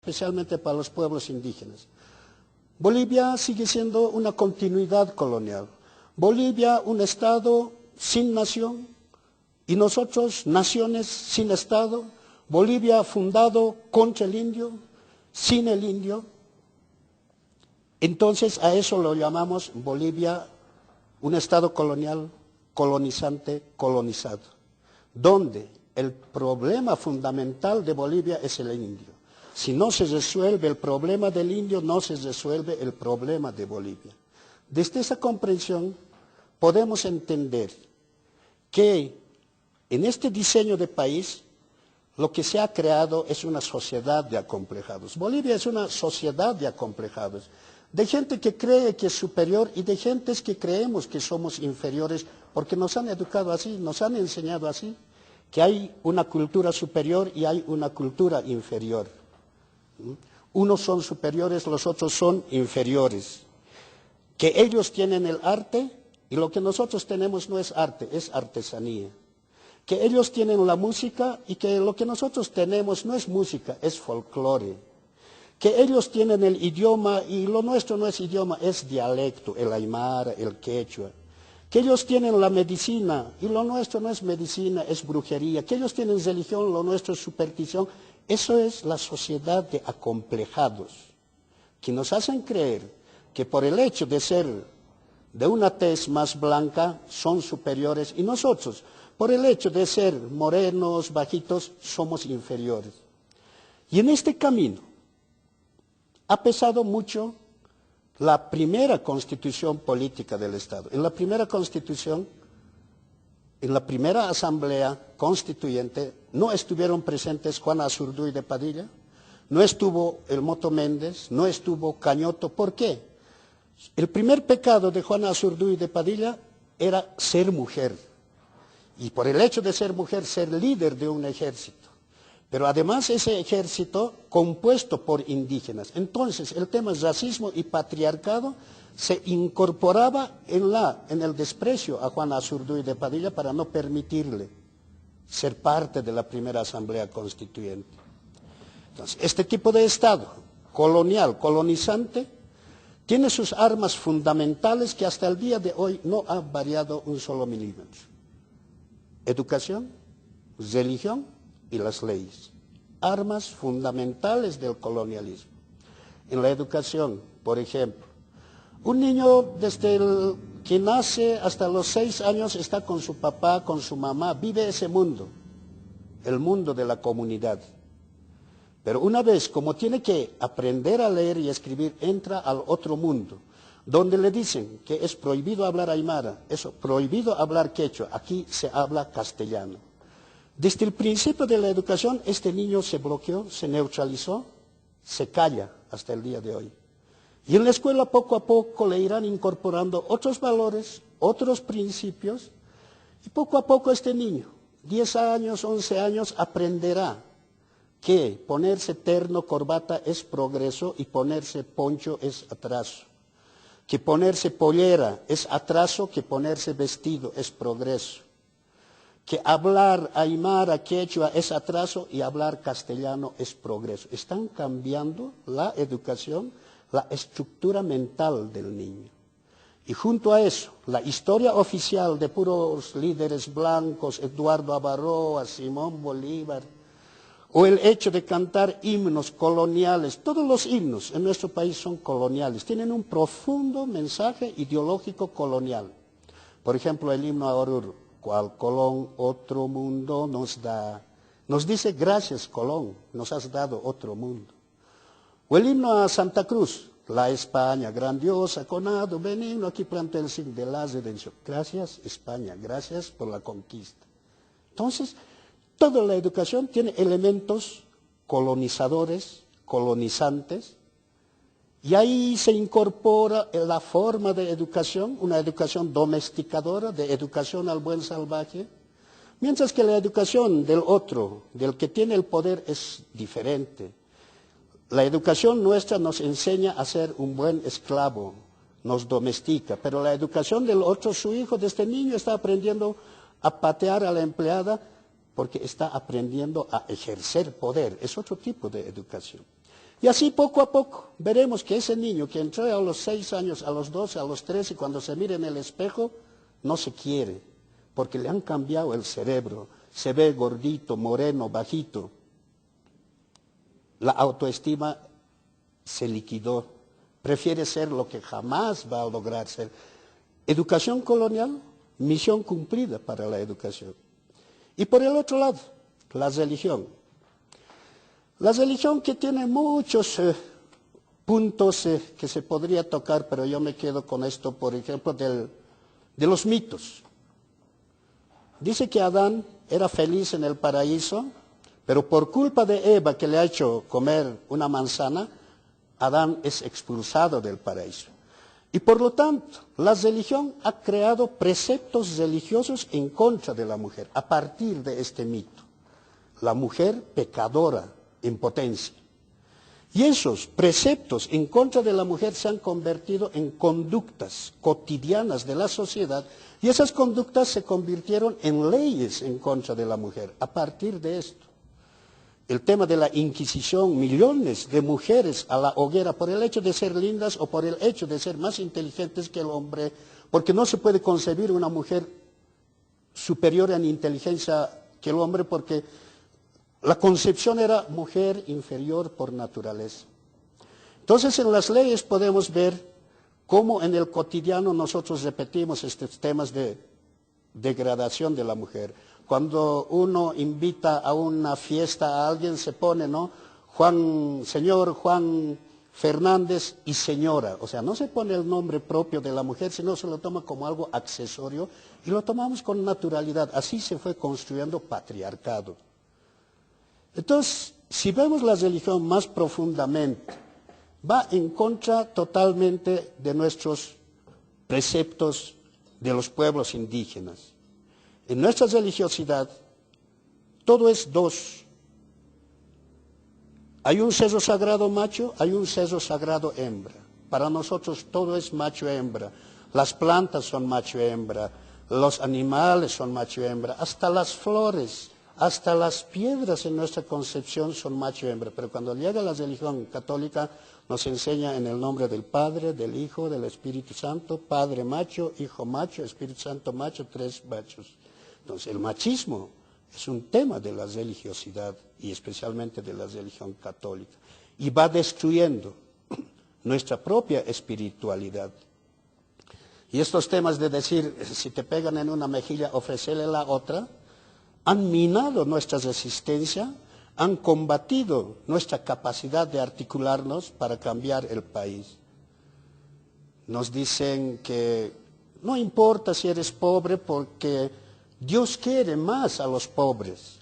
especialmente para los pueblos indígenas. Bolivia sigue siendo una continuidad colonial. Bolivia, un Estado sin nación, y nosotros, naciones sin Estado. Bolivia fundado contra el indio, sin el indio. Entonces a eso lo llamamos Bolivia, un Estado colonial, colonizante, colonizado, donde el problema fundamental de Bolivia es el indio. Si no se resuelve el problema del indio, no se resuelve el problema de Bolivia. Desde esa comprensión podemos entender que en este diseño de país lo que se ha creado es una sociedad de acomplejados. Bolivia es una sociedad de acomplejados, de gente que cree que es superior y de gentes que creemos que somos inferiores porque nos han educado así, nos han enseñado así, que hay una cultura superior y hay una cultura inferior. Unos son superiores, los otros son inferiores. Que ellos tienen el arte y lo que nosotros tenemos no es arte, es artesanía. Que ellos tienen la música y que lo que nosotros tenemos no es música, es folclore. Que ellos tienen el idioma y lo nuestro no es idioma, es dialecto, el aymara, el quechua. Que ellos tienen la medicina y lo nuestro no es medicina, es brujería. Que ellos tienen religión, lo nuestro es superstición. Eso es la sociedad de acomplejados, que nos hacen creer que por el hecho de ser de una tez más blanca son superiores y nosotros, por el hecho de ser morenos, bajitos, somos inferiores. Y en este camino ha pesado mucho la primera constitución política del Estado. En la primera constitución, en la primera asamblea constituyente, no estuvieron presentes Juan Azurduy de Padilla, no estuvo el Moto Méndez, no estuvo Cañoto. ¿Por qué? El primer pecado de Juan Azurduy de Padilla era ser mujer. Y por el hecho de ser mujer, ser líder de un ejército. Pero además ese ejército compuesto por indígenas. Entonces el tema racismo y patriarcado se incorporaba en el desprecio a Juan Azurduy de Padilla para no permitirle ser parte de la primera asamblea constituyente. Entonces, este tipo de Estado colonial, colonizante, tiene sus armas fundamentales que hasta el día de hoy no han variado un solo milímetro. Educación, religión y las leyes. Armas fundamentales del colonialismo. En la educación, por ejemplo, un niño desde que nace hasta los 6 años está con su papá, con su mamá, vive ese mundo, el mundo de la comunidad. Pero una vez, como tiene que aprender a leer y escribir, entra al otro mundo, donde le dicen que es prohibido hablar aymara, eso, prohibido hablar quechua, aquí se habla castellano. Desde el principio de la educación, este niño se bloqueó, se neutralizó, se calla hasta el día de hoy. Y en la escuela poco a poco le irán incorporando otros valores, otros principios, y poco a poco este niño, 10 años, 11 años, aprenderá que ponerse terno, corbata es progreso y ponerse poncho es atraso. Que ponerse pollera es atraso, que ponerse vestido es progreso. Que hablar aymara, quechua es atraso y hablar castellano es progreso. Están cambiando la educación, la estructura mental del niño. Y junto a eso, la historia oficial de puros líderes blancos, Eduardo Abaroa, Simón Bolívar, o el hecho de cantar himnos coloniales, todos los himnos en nuestro país son coloniales, tienen un profundo mensaje ideológico colonial. Por ejemplo, el himno a Oruro, cual Colón otro mundo nos da, nos dice gracias Colón, nos has dado otro mundo. O el himno a Santa Cruz, la España grandiosa, conado, benigno, aquí plantó el signo de la redención. Gracias España, gracias por la conquista. Entonces, toda la educación tiene elementos colonizadores, colonizantes, y ahí se incorpora la forma de educación, una educación domesticadora, de educación al buen salvaje, mientras que la educación del otro, del que tiene el poder, es diferente. La educación nuestra nos enseña a ser un buen esclavo, nos domestica, pero la educación del otro, su hijo, desde niño está aprendiendo a patear a la empleada porque está aprendiendo a ejercer poder, es otro tipo de educación. Y así poco a poco veremos que ese niño que entró a los 6 años, a los 12, a los 13, cuando se mira en el espejo, no se quiere, porque le han cambiado el cerebro, se ve gordito, moreno, bajito. La autoestima se liquidó, prefiere ser lo que jamás va a lograr ser. Educación colonial, misión cumplida para la educación. Y por el otro lado, la religión. La religión que tiene muchos puntos que se podría tocar, pero yo me quedo con esto, por ejemplo, de los mitos. Dice que Adán era feliz en el paraíso, pero por culpa de Eva, que le ha hecho comer una manzana, Adán es expulsado del paraíso. Y por lo tanto, la religión ha creado preceptos religiosos en contra de la mujer, a partir de este mito. La mujer pecadora en potencia. Y esos preceptos en contra de la mujer se han convertido en conductas cotidianas de la sociedad, y esas conductas se convirtieron en leyes en contra de la mujer, a partir de esto. El tema de la Inquisición, millones de mujeres a la hoguera por el hecho de ser lindas o por el hecho de ser más inteligentes que el hombre, porque no se puede concebir una mujer superior en inteligencia que el hombre, porque la concepción era mujer inferior por naturaleza. Entonces en las leyes podemos ver cómo en el cotidiano nosotros repetimos estos temas de degradación de la mujer. Cuando uno invita a una fiesta a alguien se pone, ¿no? Señor Juan Fernández y señora. O sea, no se pone el nombre propio de la mujer, sino se lo toma como algo accesorio y lo tomamos con naturalidad. Así se fue construyendo patriarcado. Entonces, si vemos la religión más profundamente, va en contra totalmente de nuestros preceptos de los pueblos indígenas. En nuestra religiosidad, todo es dos. Hay un sexo sagrado macho, hay un sexo sagrado hembra. Para nosotros todo es macho-hembra. Las plantas son macho-hembra, los animales son macho-hembra, hasta las flores, hasta las piedras en nuestra concepción son macho-hembra. Pero cuando llega la religión católica, nos enseña en el nombre del Padre, del Hijo, del Espíritu Santo, Padre macho, Hijo macho, Espíritu Santo macho, 3 machos. Entonces el machismo es un tema de la religiosidad y especialmente de la religión católica. Y va destruyendo nuestra propia espiritualidad. Y estos temas de decir, si te pegan en una mejilla, ofrecerle la otra, han minado nuestra resistencia, han combatido nuestra capacidad de articularnos para cambiar el país. Nos dicen que no importa si eres pobre porque Dios quiere más a los pobres.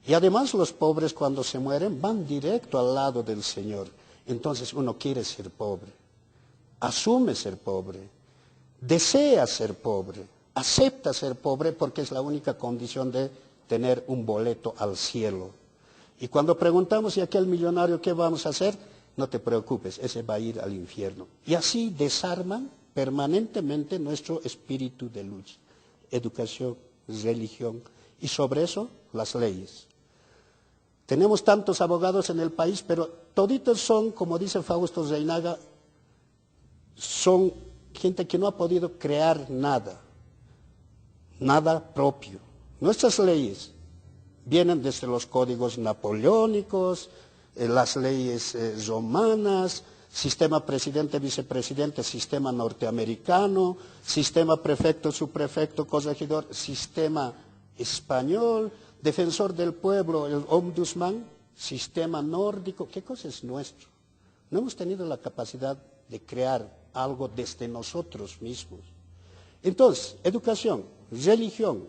Y además los pobres cuando se mueren van directo al lado del Señor. Entonces uno quiere ser pobre, asume ser pobre, desea ser pobre, acepta ser pobre porque es la única condición de tener un boleto al cielo. Y cuando preguntamos, ¿y aquel millonario qué vamos a hacer? No te preocupes, ese va a ir al infierno. Y así desarman permanentemente nuestro espíritu de lucha. Educación, religión y sobre eso las leyes. Tenemos tantos abogados en el país, pero toditos son, como dice Fausto Reinaga, son gente que no ha podido crear nada, nada propio. Nuestras leyes vienen desde los códigos napoleónicos, las leyes romanas, sistema presidente-vicepresidente, sistema norteamericano, sistema prefecto-subprefecto, corregidor, sistema español, defensor del pueblo, el ombudsman, sistema nórdico. ¿Qué cosa es nuestro? No hemos tenido la capacidad de crear algo desde nosotros mismos. Entonces, educación, religión,